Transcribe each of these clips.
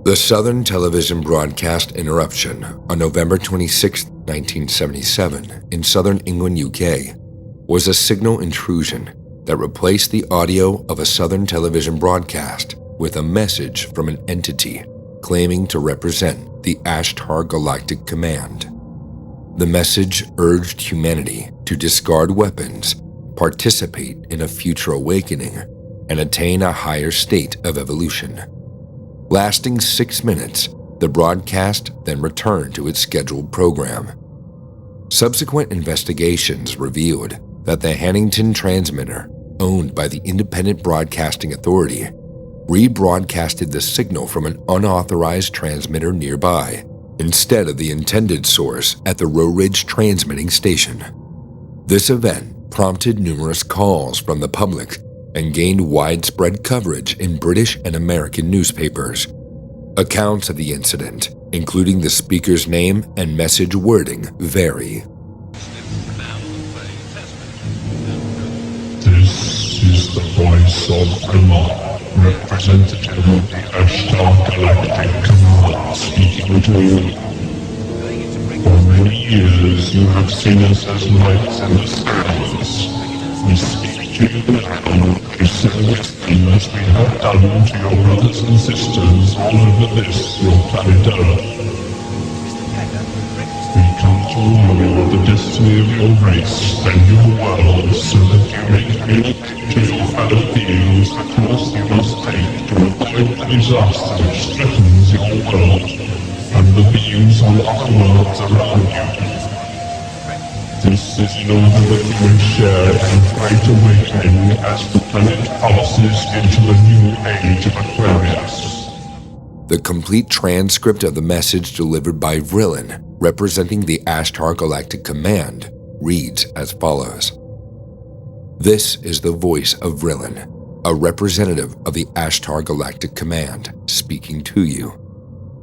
The Southern television broadcast Interruption on November 26, 1977, in southern England, UK, was a signal intrusion that replaced the audio of a southern television broadcast with a message from an entity claiming to represent the Ashtar Galactic Command. The message urged humanity to discard weapons, participate in a future awakening, and attain a higher state of evolution. Lasting 6 minutes, the broadcast then returned to its scheduled program. Subsequent investigations revealed that the Hannington transmitter, owned by the Independent Broadcasting Authority, rebroadcasted the signal from an unauthorized transmitter nearby, instead of the intended source at the Horrorryze transmitting station. This event prompted numerous calls from the public and gained widespread coverage in British and American newspapers. Accounts of the incident, including the speaker's name and message wording, vary. This is the voice of Omar, representative of the Ashtar Galactic Command, speaking to you. For many years you have seen us as lights in the skies. We speak to you now to send this theme as we have done to your brothers and sisters all over this, your planet Earth. We come to warn you of the destiny of your race and your world so that you may communicate to your fellow beings the course you must take to avoid the disaster which threatens your world and the beings on other worlds around you. This is in order that you may share in great awakening as the planet passes into the new age of Aquarius. The complete transcript of the message delivered by Vrillin, representing the Ashtar Galactic Command, reads as follows. This is the voice of Vrillin, a representative of the Ashtar Galactic Command, speaking to you.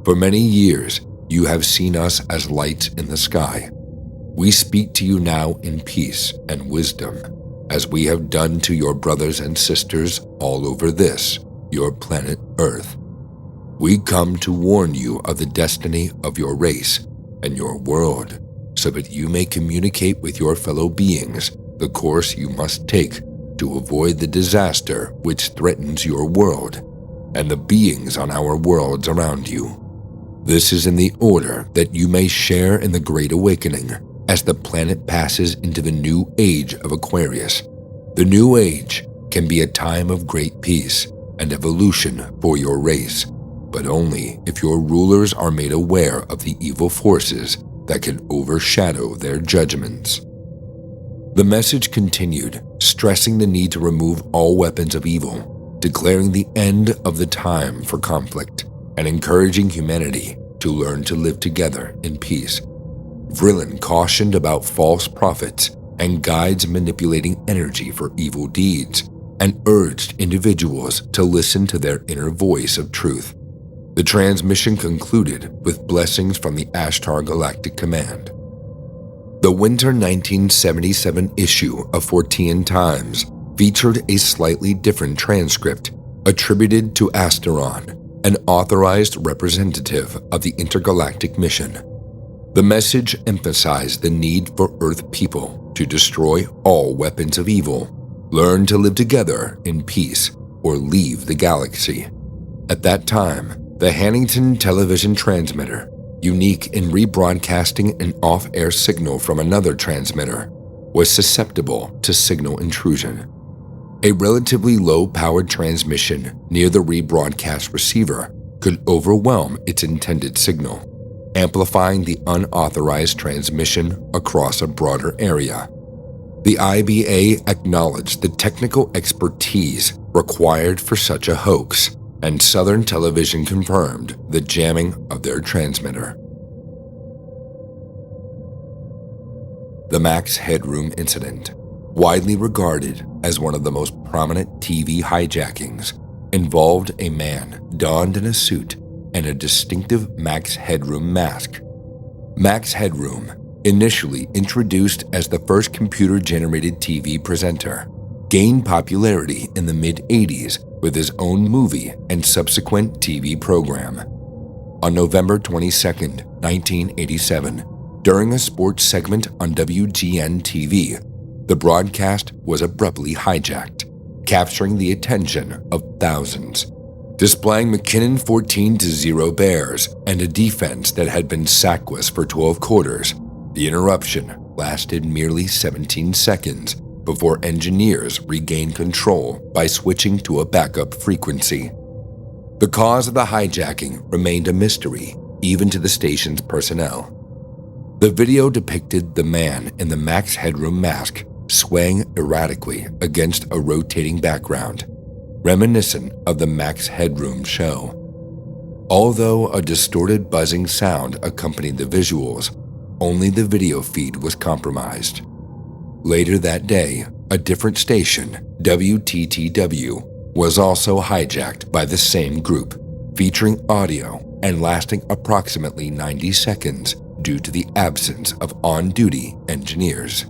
For many years, you have seen us as lights in the sky. We speak to you now in peace and wisdom, as we have done to your brothers and sisters all over this, your planet Earth. We come to warn you of the destiny of your race and your world, so that you may communicate with your fellow beings the course you must take to avoid the disaster which threatens your world and the beings on our worlds around you. This is in the order that you may share in the Great Awakening as the planet passes into the new age of Aquarius. The new age can be a time of great peace and evolution for your race, but only if your rulers are made aware of the evil forces that can overshadow their judgments. The message continued, stressing the need to remove all weapons of evil, declaring the end of the time for conflict, and encouraging humanity to learn to live together in peace. Vrillin cautioned about false prophets and guides manipulating energy for evil deeds, and urged individuals to listen to their inner voice of truth. The transmission concluded with blessings from the Ashtar Galactic Command. The winter 1977 issue of Fortean Times featured a slightly different transcript attributed to Asteron, an authorized representative of the intergalactic mission. The message emphasized the need for Earth people to destroy all weapons of evil, learn to live together in peace, or leave the galaxy. At that time, the Hannington television transmitter, unique in rebroadcasting an off-air signal from another transmitter, was susceptible to signal intrusion. A relatively low-powered transmission near the rebroadcast receiver could overwhelm its intended signal, amplifying the unauthorized transmission across a broader area. The IBA acknowledged the technical expertise required for such a hoax, and Southern Television confirmed the jamming of their transmitter. The Max Headroom Incident, widely regarded as one of the most prominent TV hijackings, involved a man donned in a suit and a distinctive Max Headroom mask. Max Headroom, initially introduced as the first computer-generated TV presenter, gained popularity in the mid-'80s with his own movie and subsequent TV program. On November 22, 1987, during a sports segment on WGN-TV, the broadcast was abruptly hijacked, capturing the attention of thousands. Displaying McKinnon 14-0 Bears and a defense that had been sackless for 12 quarters, the interruption lasted merely 17 seconds before engineers regained control by switching to a backup frequency. The cause of the hijacking remained a mystery, even to the station's personnel. The video depicted the man in the Max Headroom mask swaying erratically against a rotating background, reminiscent of the Max Headroom show. Although a distorted buzzing sound accompanied the visuals, only the video feed was compromised. Later that day, a different station, WTTW, was also hijacked by the same group, featuring audio and lasting approximately 90 seconds due to the absence of on-duty engineers.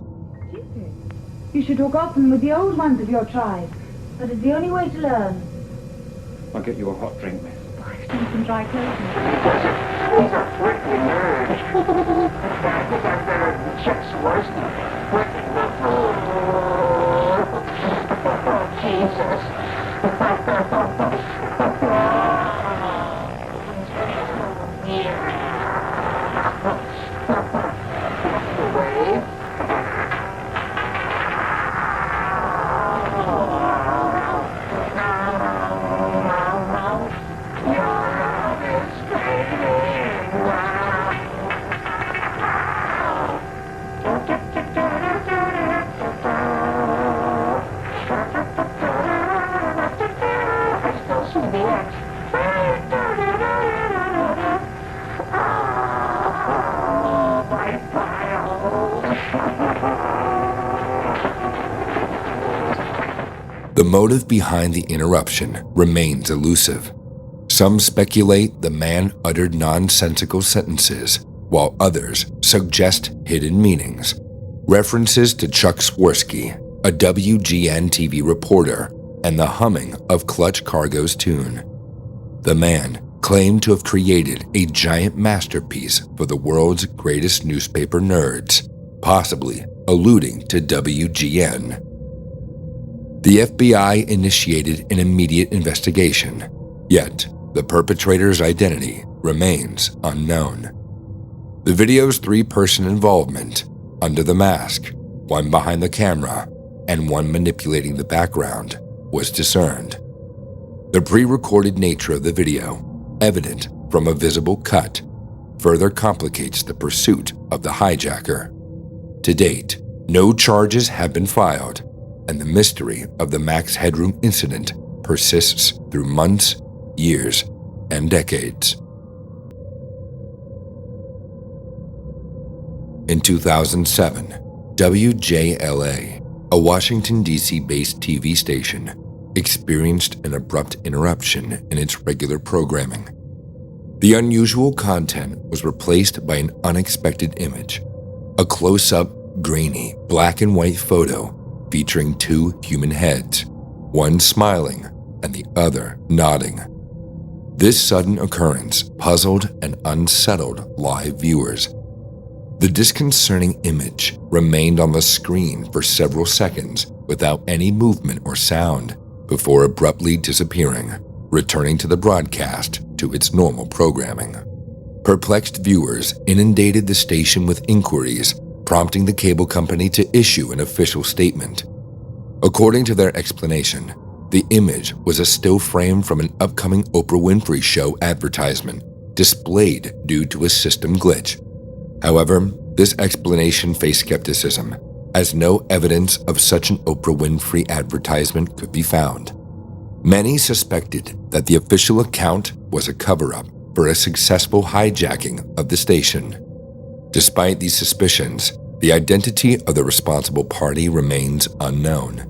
You should talk often with the old ones of your tribe. That is the only way to learn. I'll get you a hot drink, miss. I've seen some dry clothing. The motive behind the interruption remains elusive. Some speculate the man uttered nonsensical sentences, while others suggest hidden meanings. References to Chuck Swirsky, a WGN-TV reporter, and the humming of Clutch Cargo's tune. The man claimed to have created a giant masterpiece for the world's greatest newspaper nerds, possibly alluding to WGN. The FBI initiated an immediate investigation, yet the perpetrator's identity remains unknown. The video's three-person involvement, under the mask, one behind the camera, and one manipulating the background, was discerned. The pre-recorded nature of the video, evident from a visible cut, further complicates the pursuit of the hijacker. To date, no charges have been filed, and the mystery of the Max Headroom Incident persists through months, years, and decades. In 2007, WJLA, a Washington, D.C.-based TV station, experienced an abrupt interruption in its regular programming. The unusual content was replaced by an unexpected image, a close-up, grainy, black and white photo featuring two human heads, one smiling and the other nodding. This sudden occurrence puzzled and unsettled live viewers. The disconcerting image remained on the screen for several seconds without any movement or sound before abruptly disappearing, returning to the broadcast to its normal programming. Perplexed viewers inundated the station with inquiries, prompting the cable company to issue an official statement. According to their explanation, the image was a still frame from an upcoming Oprah Winfrey Show advertisement, displayed due to a system glitch. However, this explanation faced skepticism, as no evidence of such an Oprah Winfrey advertisement could be found. Many suspected that the official account was a cover-up for a successful hijacking of the station. Despite these suspicions, the identity of the responsible party remains unknown.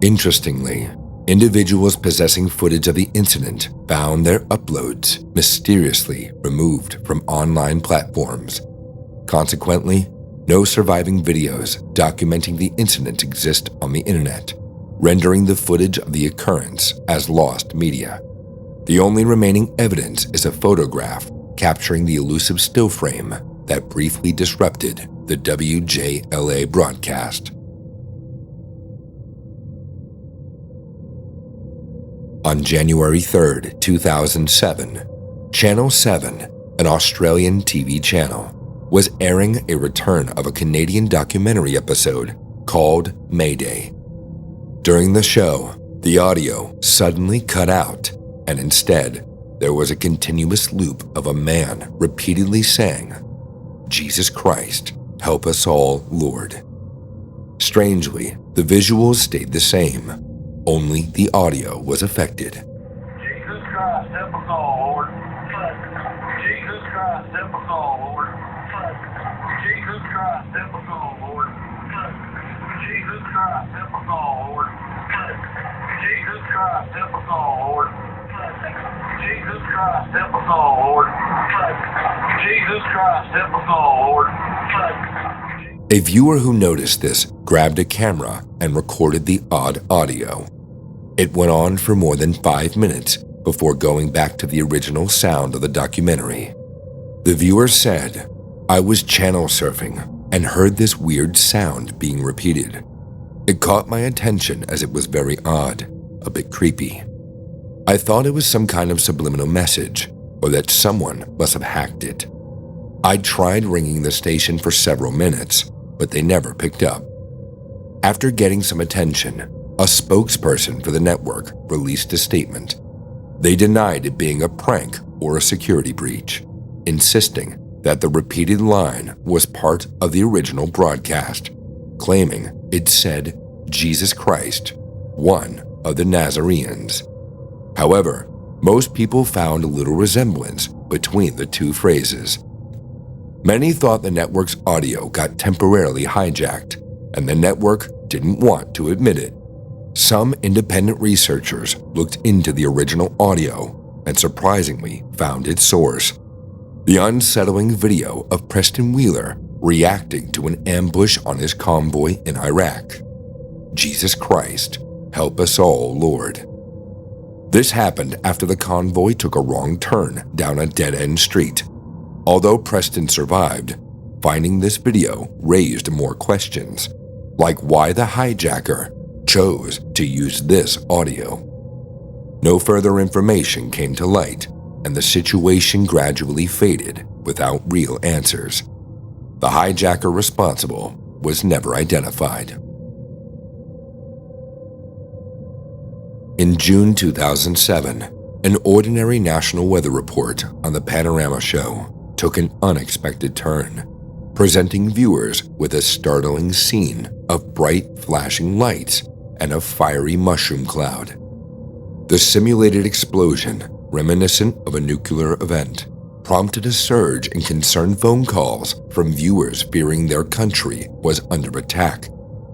Interestingly, individuals possessing footage of the incident found their uploads mysteriously removed from online platforms. Consequently, no surviving videos documenting the incident exist on the internet, rendering the footage of the occurrence as lost media. The only remaining evidence is a photograph capturing the elusive still frame that briefly disrupted the WJLA broadcast. On January 3, 2007, Channel 7, an Australian TV channel, was airing a return of a Canadian documentary episode called Mayday. During the show, the audio suddenly cut out, and instead, there was a continuous loop of a man repeatedly saying, "Jesus Christ, help us all, Lord." Strangely, the visuals stayed the same, only the audio was affected. Jesus Christ, help us all, Lord. Jesus Christ, help us all, Lord. Jesus Christ, help us all, Lord. Jesus Christ, help us all, Lord. Jesus Christ, help us all, Lord. Jesus Christ, help us all, Lord. Jesus Christ, help us all, Lord. A viewer who noticed this grabbed a camera and recorded the odd audio. It went on for more than 5 minutes before going back to the original sound of the documentary. The viewer said, "I was channel surfing and heard this weird sound being repeated. It caught my attention as it was very odd, a bit creepy. I thought it was some kind of subliminal message, or that someone must have hacked it. I tried ringing the station for several minutes, but they never picked up. After getting some attention, a spokesperson for the network released a statement. They denied it being a prank or a security breach, insisting that the repeated line was part of the original broadcast, claiming it said Jesus Christ, one of the Nazarenes. However, most people found little resemblance between the two phrases. Many thought the network's audio got temporarily hijacked, and the network didn't want to admit it. Some independent researchers looked into the original audio and surprisingly found its source: the unsettling video of Preston Wheeler reacting to an ambush on his convoy in Iraq. Jesus Christ, help us all, Lord. This happened after the convoy took a wrong turn down a dead-end street. Although Preston survived, finding this video raised more questions, like why the hijacker chose to use this audio. No further information came to light, and the situation gradually faded without real answers. The hijacker responsible was never identified. In June 2007, an ordinary national weather report on the Panorama Show took an unexpected turn, presenting viewers with a startling scene of bright flashing lights and a fiery mushroom cloud. The simulated explosion, reminiscent of a nuclear event, prompted a surge in concerned phone calls from viewers fearing their country was under attack,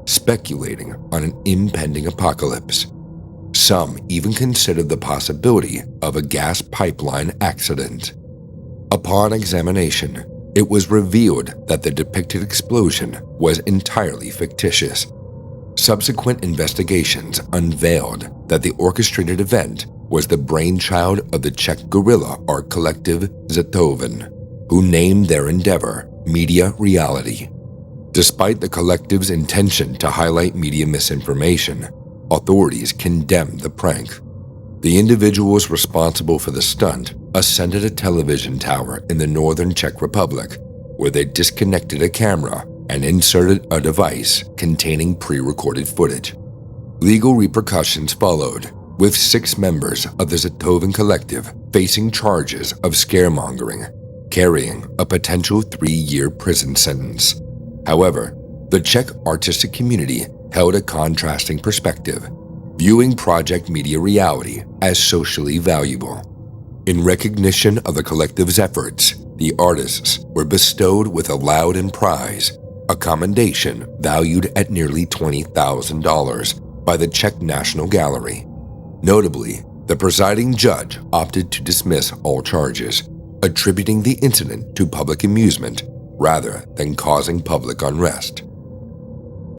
speculating on an impending apocalypse. Some even considered the possibility of a gas pipeline accident. Upon examination, it was revealed that the depicted explosion was entirely fictitious. Subsequent investigations unveiled that the orchestrated event was the brainchild of the Czech guerrilla art collective Zetoven, who named their endeavor Media Reality. Despite the collective's intention to highlight media misinformation, authorities condemned the prank. The individuals responsible for the stunt ascended a television tower in the northern Czech Republic, where they disconnected a camera and inserted a device containing pre-recorded footage. Legal repercussions followed, with 6 members of the Zetoven collective facing charges of scaremongering, carrying a potential 3-year prison sentence. However, the Czech artistic community held a contrasting perspective, viewing Project Media Reality as socially valuable. In recognition of the collective's efforts, the artists were bestowed with a Loudon Prize, a commendation valued at nearly $20,000 by the Czech National Gallery. Notably, the presiding judge opted to dismiss all charges, attributing the incident to public amusement rather than causing public unrest.